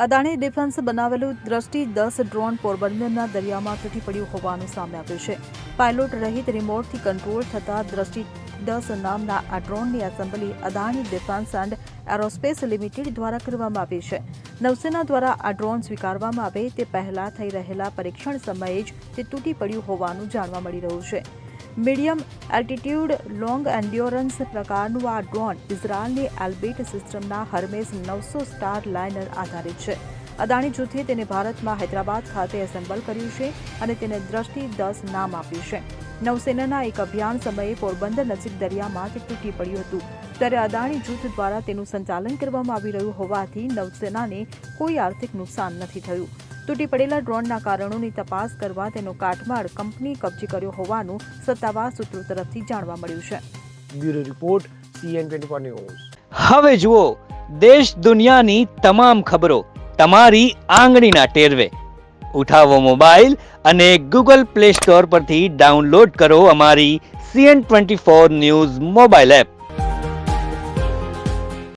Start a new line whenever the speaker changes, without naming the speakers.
Adani defence બનાવેલું દ્રષ્ટિ 10 drone પોરબંદરના દરિયામાં તૂટી પડ્યું હોવાનું સામે આવ્યું છે. પાયલોટ રહિત રિમોટથી કંટ્રોલ થતા દ્રષ્ટિ 10 નામના આ ડ્રોનની assembly Adani defence and aerospace limited દ્વારા કરવામાં આવી છે. નૌસેના દ્વારા આ ડ્રોન સ્વીકારવામાં આવે તે પહેલા થઈ રહેલા પરીક્ષણ સમયે જ તે તૂટી પડ્યું હોવાનું જાણવા મળી રહ્યું છે. મીડિયમ એલ્ટિટ્યુડ લોંગ એન્ડ્યોરન્સ પ્રકારનું આ ડ્રોન ઇઝરાયલની એલ્બિટ સિસ્ટમના હર્મેસ 900 સ્ટાર લાઇનર આધારિત છે. અદાણી જૂથે તેને ભારતમાં હૈદરાબાદ ખાતે એસેમ્બલ કર્યું છે અને તેને દ્રષ્ટિ 10 નામ આપ્યું છે. નૌસેનાના એક અભિયાન સમયે પોરબંદર નજીક દરિયામાં તે તૂટી પડ્યું હતું. ત્યારે અદાણી જૂથ દ્વારા તેનું સંચાલન કરવામાં આવી રહ્યું હોવાથી નૌસેનાને કોઈ આર્થિક નુકસાન નથી થયું. તૂટી પડેલા ડ્રોનના કારણોની તપાસ કરવા તેનો કાટમાળ કંપની કબજે કર્યો હોવાનું સત્તાવાર સૂત્રો તરફથી જાણવા મળ્યું છે.
Bureau report CN24 news.
હવે જુઓ દેશ દુનિયાની તમામ ખબરો તમારી આંગળીના ટેરવે. ઉઠાવો મોબાઈલ અને Google Play Store પરથી ડાઉનલોડ કરો અમારી CN24 ન્યૂઝ મોબાઈલ એપ.